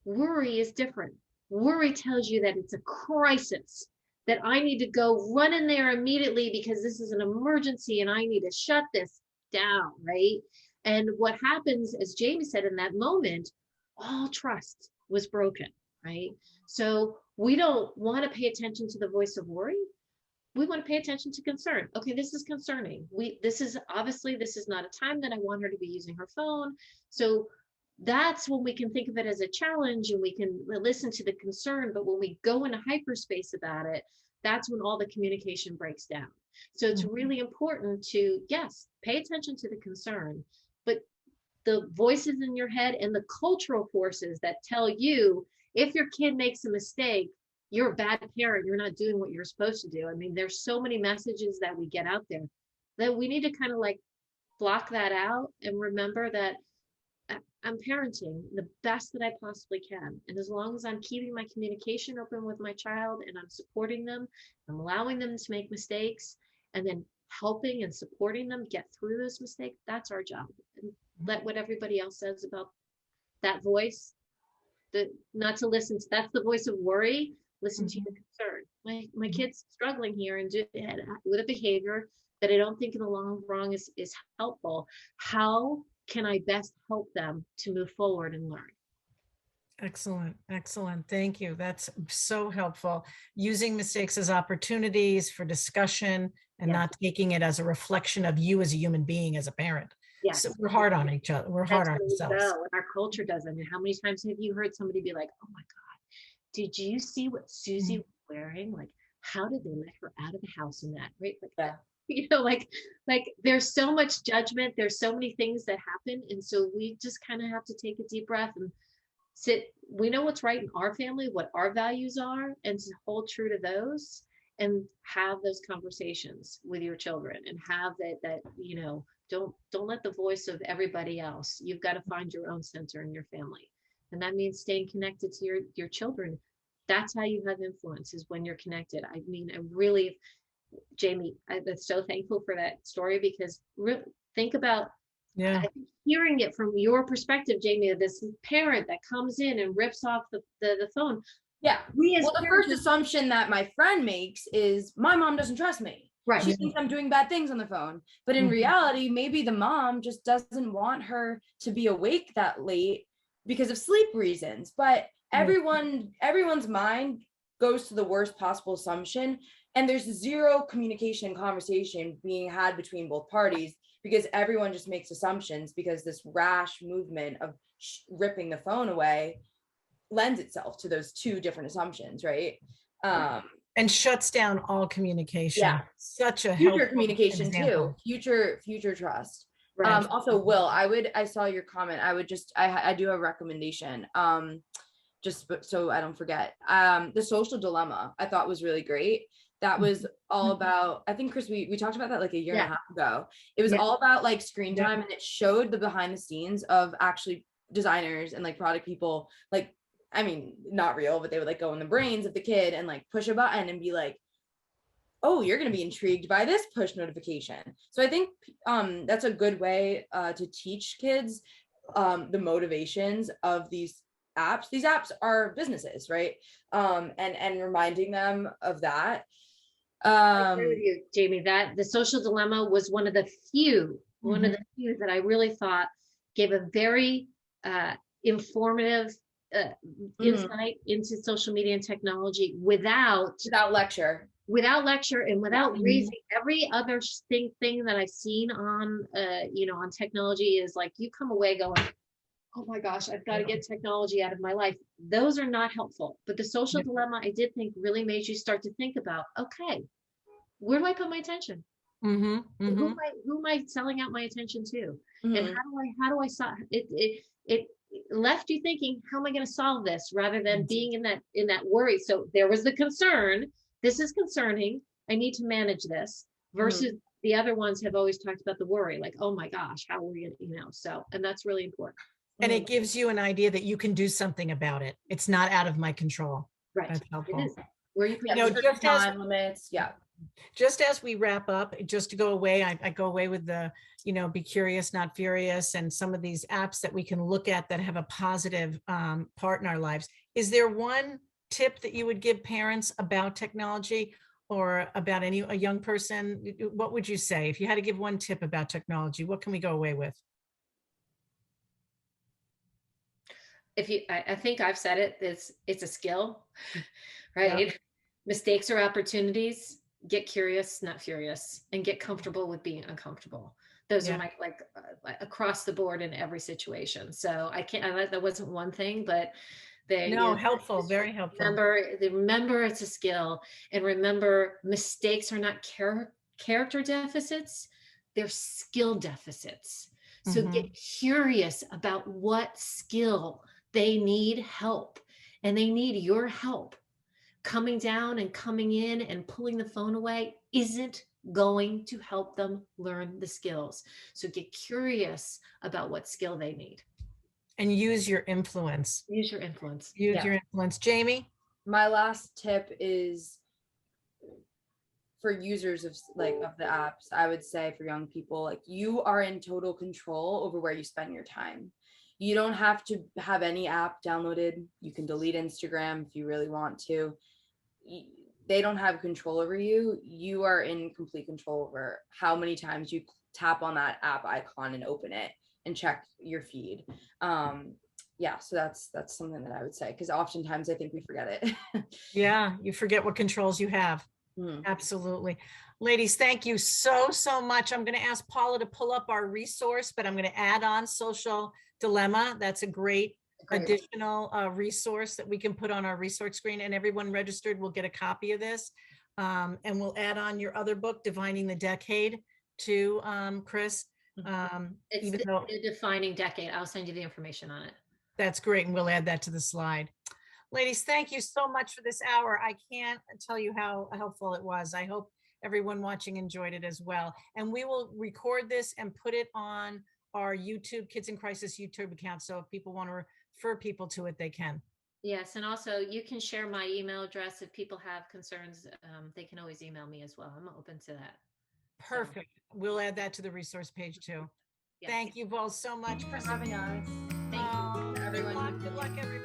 is different. Worry tells you that it's a crisis, that I need to go run in there immediately because this is an emergency and I need to shut this down, right? And what happens, as Jamie said, in that moment, all trust was broken, right? So we don't want to pay attention to the voice of worry. We want to pay attention to concern. Okay, this is concerning. This is obviously, this is not a time that I want her to be using her phone. So that's when we can think of it as a challenge and we can listen to the concern. But when we go into hyperspace about it, that's when all the communication breaks down. So it's really important to, yes, pay attention to the concern, but the voices in your head and the cultural forces that tell you if your kid makes a mistake, you're a bad parent, you're not doing what you're supposed to do. I mean, there's so many messages that we get out there that we need to kind of like block that out and remember that I'm parenting the best that I possibly can. And as long as I'm keeping my communication open with my child and I'm supporting them, I'm allowing them to make mistakes and then helping and supporting them get through those mistakes, that's our job. And let what everybody else says about that voice, not to listen to, that's the voice of worry. Listen to your concern. My kid's struggling here and with a behavior that I don't think in the long run is helpful. How can I best help them to move forward and learn? Excellent. Excellent. Thank you. That's so helpful. Using mistakes as opportunities for discussion and not taking it as a reflection of you as a human being, as a parent. Yes. So we're hard on each other. We're hard on ourselves. And our culture does. I mean, how many times have you heard somebody be like, oh my God, did you see what Susie was wearing? Like, how did they let her out of the house in that? Right? Like that. You know, like there's so much judgment. There's so many things that happen. And so we just kind of have to take a deep breath and sit. We know what's right in our family, what our values are, and to hold true to those and have those conversations with your children and have that, you know, don't let the voice of everybody else. You've got to find your own center in your family. And that means staying connected to your children. That's how you have influence, is when you're connected. I mean, I really, Jamie, I'm so thankful for that story, because think about I think hearing it from your perspective, Jamie, of this parent that comes in and rips off the phone. Yeah. Well, the first assumption that my friend makes is my mom doesn't trust me. Right. She thinks I'm doing bad things on the phone. But in reality, maybe the mom just doesn't want her to be awake that late because of sleep reasons. But everyone's mind goes to the worst possible assumption. And there's zero communication and conversation being had between both parties, because everyone just makes assumptions, because this rash movement of ripping the phone away lends itself to those two different assumptions, right? And shuts down all communication. Yeah. Such a future communication example. too, future trust. Right. Also, Will, I saw your comment. I do have a recommendation. Just so I don't forget. The Social Dilemma I thought was really great. That was all about, I think, Chris, we talked about that like a year and a half ago. It was all about like screen time, and it showed the behind the scenes of actually designers and like product people, like, I mean, not real, but they would like go in the brains of the kid and like push a button and be like, oh, you're going to be intrigued by this push notification. So I think that's a good way to teach kids the motivations of these apps. These apps are businesses, right? And reminding them of that. I agree with you, Jamie, that the Social Dilemma was one of the few that I really thought gave a very informative insight into social media and technology without lecture and without raising. Every other thing that I've seen on on technology is like, you come away going, oh my gosh, I've got to get technology out of my life. Those are not helpful. But the Social Dilemma, I did think, really made you start to think about, okay, where do I put my attention? Who am I selling out my attention to? And how do I solve it? It left you thinking, how am I going to solve this, rather than being in that worry. So there was the concern. This is concerning. I need to manage this. Versus the other ones have always talked about the worry, like, oh my gosh, how are we going to, so, and that's really important. And it gives you an idea that you can do something about it. It's not out of my control. Right. That's helpful. Where you put time limits. Yeah. Just as we wrap up, just to go away, I go away with the, be curious, not furious, and some of these apps that we can look at that have a positive part in our lives. Is there one tip that you would give parents about technology, or about a young person, what would you say? If you had to give one tip about technology, what can we go away with? I think I've said it, it's a skill, Yeah, right? Mistakes are opportunities. Get curious, not furious, and get comfortable with being uncomfortable. Those are yeah. my across the board in every situation. So I can't. That wasn't one thing, but they, No, helpful, very helpful. remember it's a skill, and remember mistakes are not character deficits; they're skill deficits. So Mhm. get curious about what skill they need help, and they need your help. Coming down and coming in and pulling the phone away isn't going to help them learn the skills. So get curious about what skill they need. And use your influence. Use your influence. Use Yeah. your influence. Jamie? My last tip is for users of the apps. I would say for young people, like, you are in total control over where you spend your time. You don't have to have any app downloaded. You can delete Instagram if you really want to. They don't have control over you. You are in complete control over how many times you tap on that app icon and open it and check your feed. Yeah, so that's something that I would say, because oftentimes I think we forget it. Yeah, you forget what controls you have. Mm. Absolutely. Ladies, thank you so, so much. I'm going to ask Paula to pull up our resource, but I'm going to add on Social Dilemma. That's a great additional resource that we can put on our resource screen, and everyone registered will get a copy of this. And we'll add on your other book, Divining the Decade, to Chris. It's Even though the defining decade. I'll send you the information on it. that's great, and we'll add that to the slide. Ladies, thank you so much for this hour. I can't tell you how helpful it was. I hope everyone watching enjoyed it as well. And we will record this and put it on our YouTube Kids in Crisis YouTube account. So if people want to refer people to it, they can. Yes, and also you can share my email address if people have concerns. They can always email me as well. I'm open to that. Perfect. We'll add that to the resource page too. Yes. Thank you both so much For having us. Thank you. Good Everyone. luck, everyone.